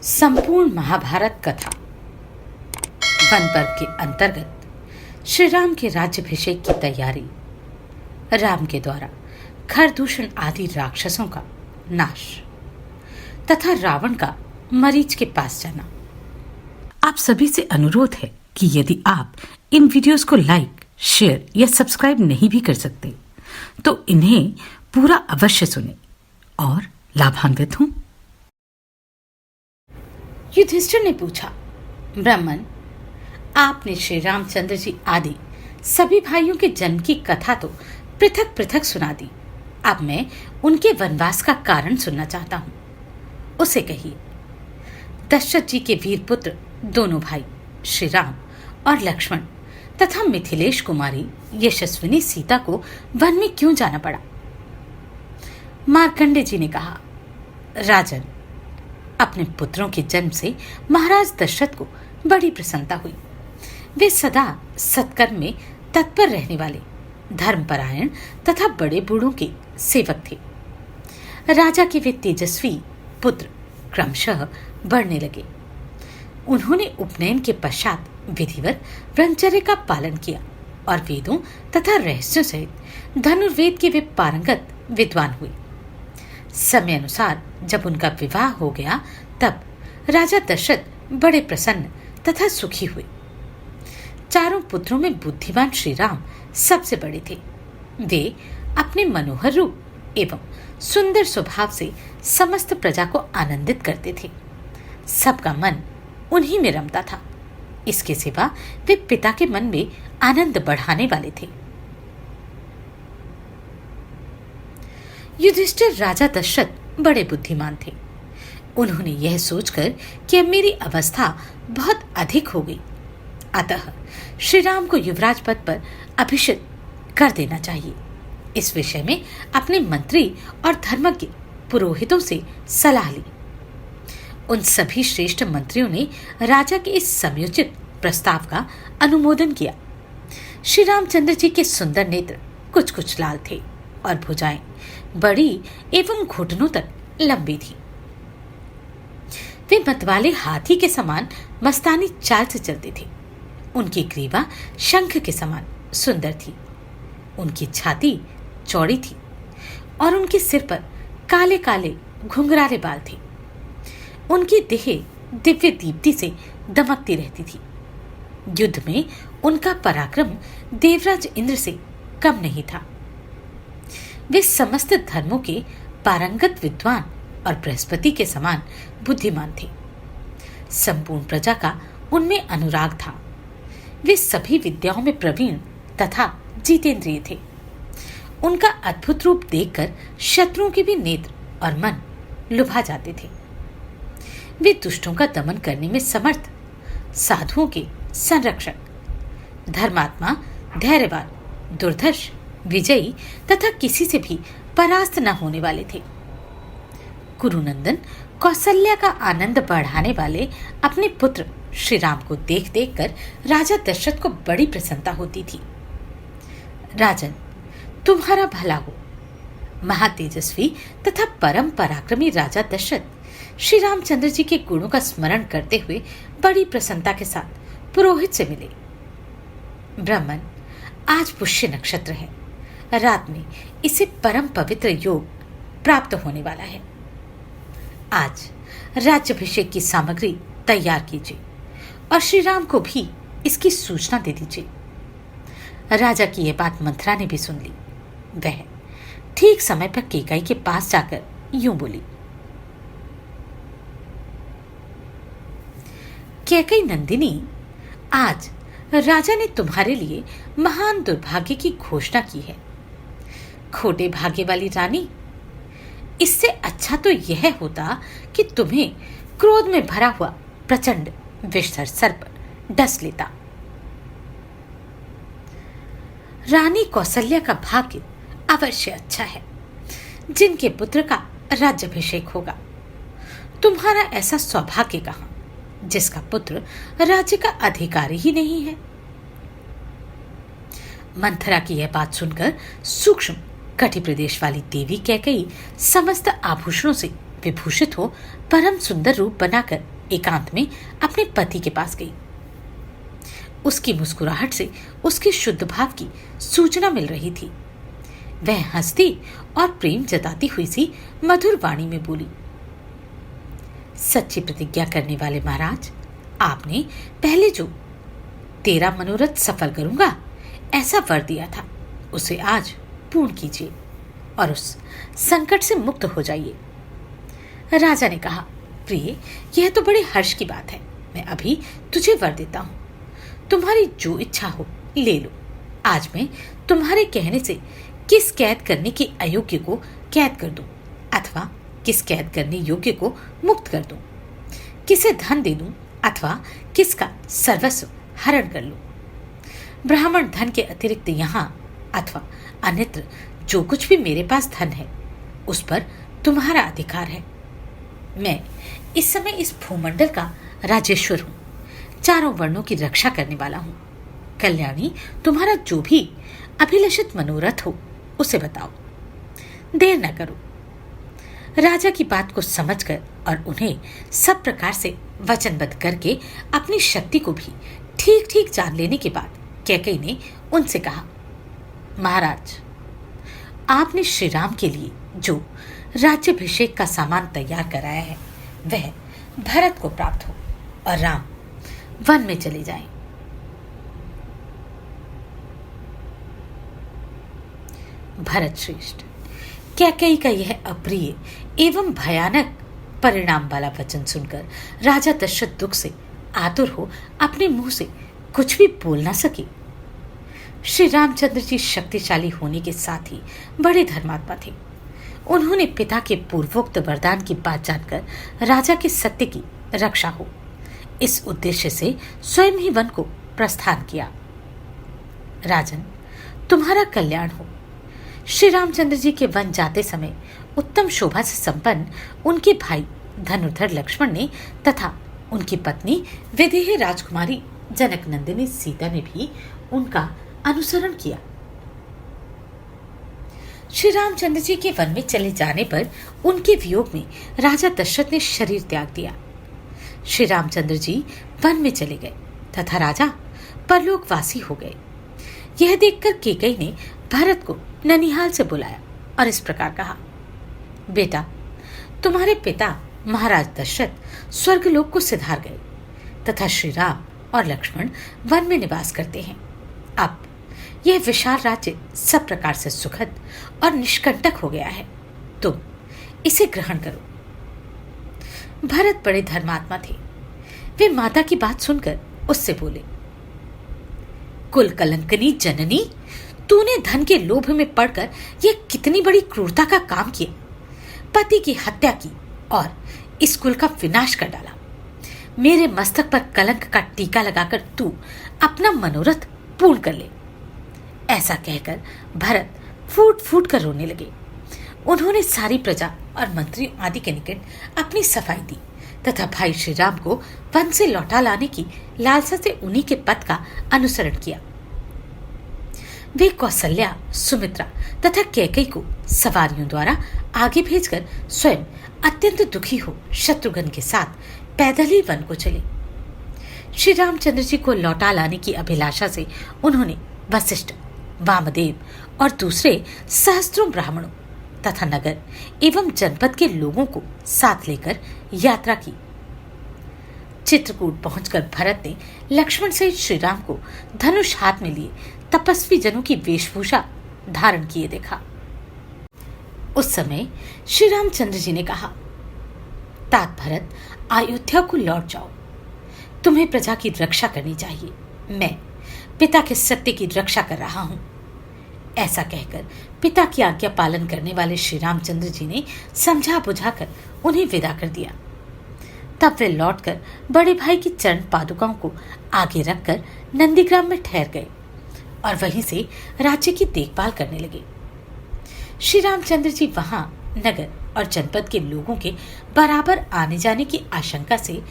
संपूर्ण महाभारत कथा वन पर्व के अंतर्गत श्री राम के राज्याभिषेक की तैयारी, राम के द्वारा खरदूषण आदि राक्षसों का नाश तथा रावण का मरीच के पास जाना। आप सभी से अनुरोध है कि यदि आप इन वीडियोस को लाइक, शेयर या सब्सक्राइब नहीं भी कर सकते तो इन्हें पूरा अवश्य सुने और लाभान्वित हों। युधिष्ठिर ने पूछा, ब्राह्मण, आपने श्री रामचंद्र जी आदि सभी भाइयों के जन्म की कथा तो पृथक पृथक सुना दी। अब मैं उनके वनवास का कारण सुनना चाहता हूं। उसे कहिए। दशरथ जी के वीर पुत्र दोनों भाई श्री राम और लक्ष्मण तथा मिथिलेश कुमारी यशस्विनी सीता को वन में क्यों जाना पड़ा? मार्कंडे जी ने कहा, राजन, अपने पुत्रों के जन्म से महाराज दशरथ को बड़ी प्रसन्नता हुई। वे सदा सत्कर्म में तत्पर रहने वाले, धर्मपरायण तथा बड़े बूढ़ों के सेवक थे। राजा के वे तेजस्वी पुत्र क्रमशः बढ़ने लगे। उन्होंने उपनयन के पश्चात विधिवत ब्रह्मचर्य का पालन किया और वेदों तथा रहस्यों सहित धनुर्वेद के वे पारंगत विद्वान हुए। समय अनुसार जब उनका विवाह हो गया तब राजा दशरथ बड़े प्रसन्न तथा सुखी हुए। चारों पुत्रों में बुद्धिमान श्री राम सबसे बड़े थे। वे अपने मनोहर रूप एवं सुंदर स्वभाव से समस्त प्रजा को आनंदित करते थे। सबका मन उन्हीं में रमता था। इसके सिवा वे पिता के मन में आनंद बढ़ाने वाले थे। युधिष्ठिर राजा दशरथ बड़े बुद्धिमान थे। उन्होंने यह सोचकर कि अब मेरी अवस्था बहुत अधिक हो गई, अतः श्री राम को युवराज पद पर अभिषिक्त कर देना चाहिए। इस विषय में अपने मंत्री और धर्मज्ञ पुरोहितों से सलाह ली। उन सभी श्रेष्ठ मंत्रियों ने राजा के इस समयोचित प्रस्ताव का अनुमोदन किया। श्री रामचंद्र जी के सुंदर नेत्र कुछ कुछ लाल थे और भुजाएं बड़ी एवं घुटनों तक लंबी थी। वे मतवाले हाथी के समान मस्तानी चाल से चलते थे। उनकी ग्रीवा शंख के समान सुंदर थी। उनकी छाती चौड़ी थी और उनके सिर पर काले काले घुंघराले बाल थे। उनकी देह दिव्य दीप्ति से दमकती रहती थी। युद्ध में उनका पराक्रम देवराज इंद्र से कम नहीं था। वे समस्त धर्मों के पारंगत विद्वान और बृहस्पति के समान बुद्धिमान थे। संपूर्ण प्रजा का उनमें अनुराग था। वे सभी विद्याओं में प्रवीण तथा जितेंद्रिय थे। उनका अद्भुत रूप देखकर शत्रुओं के भी नेत्र और मन लुभा जाते थे। वे दुष्टों का दमन करने में समर्थ, साधुओं के संरक्षक, धर्मात्मा, धैर्यवान, दुर्धर्ष, विजयी तथा किसी से भी परास्त न होने वाले थे। कुरुनंदन कौशल्या का आनंद बढ़ाने वाले अपने पुत्र श्री राम को देख देख कर राजा दशरथ को बड़ी प्रसन्नता होती थी। राजन, तुम्हारा भला हो। महातेजस्वी तथा परम पराक्रमी राजा दशरथ श्री रामचंद्र जी के गुणों का स्मरण करते हुए बड़ी प्रसन्नता के साथ पुरोहित से मिले। ब्राह्मण, आज पुष्य नक्षत्र है। रात में इसे परम पवित्र योग प्राप्त होने वाला है। आज राज्याभिषेक की सामग्री तैयार कीजिए और श्री राम को भी इसकी सूचना दे दीजिए। राजा की यह बात मंथरा ने भी सुन ली। वह ठीक समय पर कैकेयी के पास जाकर यूं बोली, कैकेयी नंदिनी, आज राजा ने तुम्हारे लिए महान दुर्भाग्य की घोषणा की है। खोटे भाग्य वाली रानी, इससे अच्छा तो यह होता कि तुम्हें क्रोध में भरा हुआ प्रचंड विषधर सर्प डस लेता। रानी कौशल्या का भाग्य अवश्य अच्छा है, जिनके पुत्र का राज्याभिषेक होगा। तुम्हारा ऐसा सौभाग्य कहां जिसका पुत्र राज्य का अधिकारी ही नहीं है। मंथरा की यह बात सुनकर सूक्ष्म कटि प्रदेश वाली देवी कैकेयी समस्त आभूषणों से विभूषित हो परम सुंदर रूप बनाकर एकांत में अपने पति के पास गई। उसकी मुस्कुराहट से उसके शुद्ध भाव की सूचना मिल रही थी। वह हंसती और प्रेम जताती हुई सी मधुर वाणी में बोली, सच्ची प्रतिज्ञा करने वाले महाराज, आपने पहले जो तेरा मनोरथ सफल करूंगा ऐसा वर दिया था, उसे आज पूर्ण कीजिए और उस संकट से मुक्त हो जाइए। राजा ने कहा, प्रिय, यह तो बड़े हर्ष की बात है। मैं अभी तुझे वर देता हूं। तुम्हारी जो इच्छा हो ले लो। आज मैं तुम्हारे कहने से किस कैद करने के अयोग्य को कैद कर दूं अथवा किस कैद करने योग्य को मुक्त कर दूं, किसे धन दे दूं अथवा किसका सर्वस्व हरण कर लूं। ब्राह्मण धन के अतिरिक्त यहाँ अथवा अन्यत्र जो कुछ भी मेरे पास धन है उस पर तुम्हारा अधिकार है। मैं इस समय इस भूमंडल का राजेश्वर हूं, चारों वर्णों की रक्षा करने वाला हूं। कल्याणी, तुम्हारा जो भी अभिलषित मनोरथ हो उसे बताओ, देर न करो। राजा की बात को समझकर और उन्हें सब प्रकार से वचनबद्ध करके अपनी शक्ति को भी ठीक ठीक जान लेने के बाद कैकेयी ने उनसे कहा, महाराज, आपने श्री राम के लिए जो राज्याभिषेक का सामान तैयार कराया है वह भरत को प्राप्त हो और राम वन में चले जाएं। भरत श्रेष्ठ, कैकेयी का यह अप्रिय एवं भयानक परिणाम वाला वचन सुनकर राजा दशरथ दुख से आतुर हो अपने मुंह से कुछ भी बोल न सके। श्री रामचंद्र जी शक्तिशाली होने के साथ ही बड़े धर्मात्मा थे। उन्होंने पिता के पूर्वोक्त वरदान की बात जानकर राजा के सत्य की रक्षा हो, इस उद्देश्य से स्वयं ही वन को प्रस्थान किया। राजन, तुम्हारा कल्याण हो। श्री रामचंद्र जी के वन जाते समय उत्तम शोभा से संपन्न उनके भाई धनुर्धर लक्ष्मण ने तथा उनकी पत्नी विदेह राजकुमारी जनक नंदिनी सीता ने भी उनका अनुसरण किया। श्री रामचंद्र जी के वन में चले जाने पर उनके वियोग में राजा दशरथ ने शरीर त्याग दिया। श्री रामचंद्र जी वन में चले गए तथा राजा परलोकवासी हो गए। यह देखकर कैकेयी ने भरत को ननिहाल से बुलाया और इस प्रकार कहा, बेटा, तुम्हारे पिता महाराज दशरथ स्वर्गलोक को सिधार गए तथा श्री राम और लक्ष्मण वन में निवास करते हैं। अब यह विशाल राज्य सब प्रकार से सुखद और निष्कंटक हो गया है। तुम इसे ग्रहण करो। भरत बड़े धर्मात्मा थे। वे माता की बात सुनकर उससे बोले, कुल कलंकनी जननी, तूने धन के लोभ में पड़कर यह कितनी बड़ी क्रूरता का काम किया। पति की हत्या की और इस कुल का विनाश कर डाला। मेरे मस्तक पर कलंक का टीका लगाकर तू अपना मनोरथ पूर्ण कर ले। ऐसा कहकर भरत फूट फूट कर रोने लगे। उन्होंने सारी प्रजा और मंत्रियों आदि के निकट अपनी सफाई दी तथा भाई श्री राम को वन से लौटा लाने की लालसा से उन्हीं के पथ का अनुसरण किया। वे कौसल्या, सुमित्रा तथा कैकेयी को सवारियों द्वारा आगे भेजकर स्वयं अत्यंत दुखी हो शत्रुघ्न के साथ पैदल ही वन को चले। श्री रामचंद्र जी को लौटा लाने की अभिलाषा से उन्होंने वशिष्ठ, वामदेव और दूसरे सहस्त्रों ब्राह्मणों तथा नगर एवं जनपद के लोगों को साथ लेकर यात्रा की। चित्रकूट पहुंचकर भरत ने लक्ष्मण सहित श्री राम को धनुष हाथ में लिए तपस्वी जनों की वेशभूषा धारण किए देखा। उस समय श्री रामचंद्र जी ने कहा, तात भरत, अयोध्या को लौट जाओ। तुम्हें प्रजा की रक्षा करनी चाहिए। मैं पिता के सत्य की रक्षा कर रहा हूं। ऐसा कहकर पिता की आज्ञा पालन करने वाले श्री रामचंद्र जी ने समझा बुझाकर उन्हें विदा कर दिया। तब वे लौटकर बड़े भाई की चरण पादुकाओं को आगे रखकर नंदीग्राम में ठहर गए और वहीं से राज्य की देखभाल करने लगे। श्री रामचंद्र जी वहां नगर और जनपद के लोगों के बराबर आने जाने की आशंका से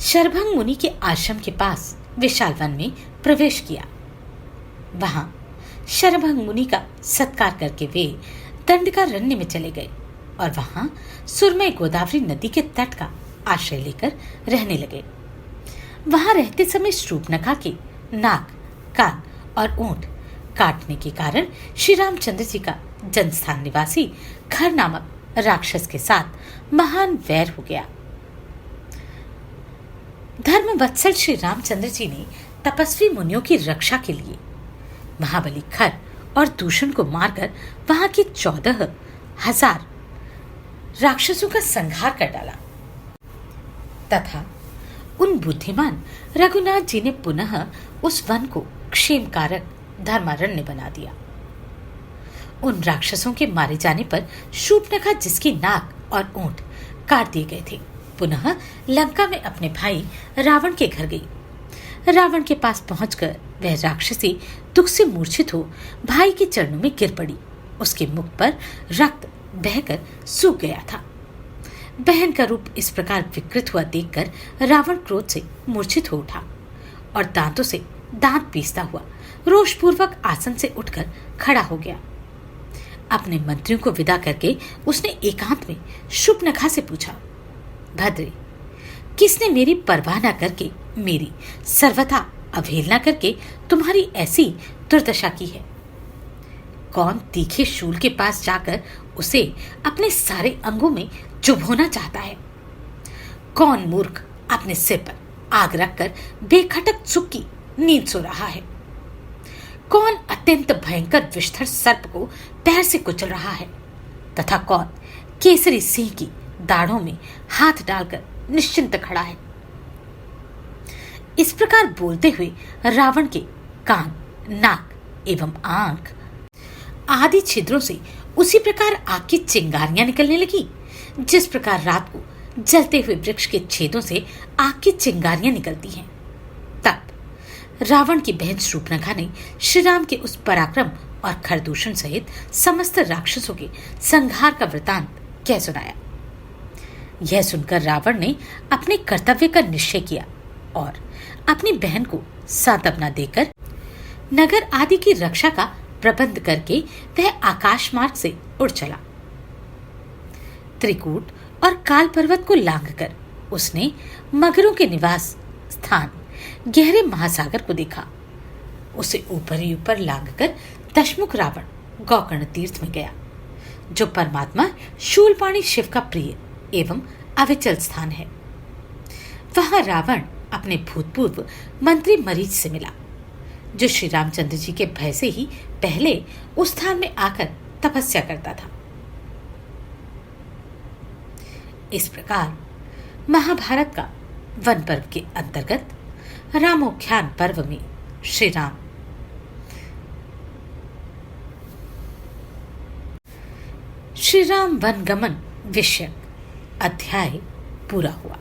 शरभंग मुनि के आश्रम के पास विशाल वन में प्रवेश किया। वहां शरभंग मुनि का सत्कार करके वे दंडकारण्य में चले गए और वहां सुरमई गोदावरी नदी के तट का आश्रय लेकर रहने लगे। वहां रहते समय शूर्पणखा के नाक, कान और ऊंट काटने के कारण श्री रामचंद्र जी का जनस्थान निवासी खर नामक राक्षस के साथ महान वैर हो गया। धर्म वत्सल श्री रामचंद्र जी ने तपस्वी मुनियों की रक्षा के लिए महाबली खर और दूषण को मारकर वहां के 14,000 राक्षसों का संहार कर डाला तथा उन बुद्धिमान रघुनाथ जी ने पुनः उस वन को क्षेमकारक धर्मारण्य बना दिया। उन राक्षसों के मारे जाने पर शूर्पणखा, जिसकी नाक और ऊंट काट दिए गए थे, पुनः लंका में अपने भाई रावण के घर गई। रावण के पास पहुंचकर वह राक्षसी दुख से मूर्छित हो भाई के चरणों में गिर पड़ी। उसके मुख पर रक्त बहकर सूख गया था। बहन का रूप इस प्रकार विकृत हुआ देखकर रावण क्रोध से मूर्छित हो उठा और दांतों से दांत पीसता हुआ रोषपूर्वक आसन से उठकर खड़ा हो गया। अपने मंत्रियों को विदा करके उसने एकांत में शूर्पणखा से पूछा, भद्रे, किसने मेरी परवाह न करके, मेरी सर्वथा अवहेलना करके तुम्हारी ऐसी दुर्दशा की है? कौन तीखे शूल के पास जाकर उसे अपने सारे अंगों में चुभोना चाहता है? कौन मूर्ख अपने सिर पर आग रखकर बेखटक सुख की नींद सो रहा है? कौन अत्यंत भयंकर विषधर सर्प को पैर से कुचल रहा है तथा कौन केसरी सिंह की दाढ़ों में हाथ डालकर निश्चिंत खड़ा है? इस प्रकार बोलते हुए रावण के कान, नाक एवं आंख आदि छिद्रों से उसी प्रकार आग की चिंगारियां निकलने लगी, जिस प्रकार रात को जलते हुए वृक्ष के छेदों से आग की चिंगारियां निकलती हैं। तब रावण की बहन शूर्पणखा ने श्री राम के उस पराक्रम और खरदूषण सहित समस्त राक्षसों के संहार का वृतांत कह सुनाया। यह सुनकर रावण ने अपने कर्तव्य का निश्चय किया और अपनी बहन को सांत्वना देकर नगर आदि की रक्षा का प्रबंध करके वह आकाश मार्ग से उड़ चला। त्रिकूट और काल पर्वत को लांघकर उसने मगरों के निवास स्थान गहरे महासागर को देखा। उसे ऊपर ही ऊपर लांघकर दशमुख रावण गोकर्ण तीर्थ में गया, जो परमात्मा शूलपाणी शिव का प्रिय एवं अविचल स्थान है। वहां रावण अपने भूतपूर्व मंत्री मरीच से मिला, जो श्री रामचंद्र जी के भय से ही पहले उस स्थान में आकर तपस्या करता था। इस प्रकार महाभारत का वन पर्व के अंतर्गत रामोख्यान पर्व में श्री राम वनगमन विषयक अध्याय पूरा हुआ।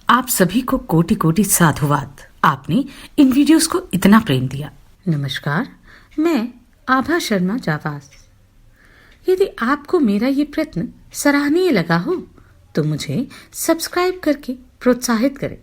आप सभी को कोटि कोटि साधुवाद। आपने इन वीडियोस को इतना प्रेम दिया। नमस्कार, मैं आभा शर्मा जावास। यदि आपको मेरा ये प्रयत्न सराहनीय लगा हो तो मुझे सब्सक्राइब करके प्रोत्साहित करें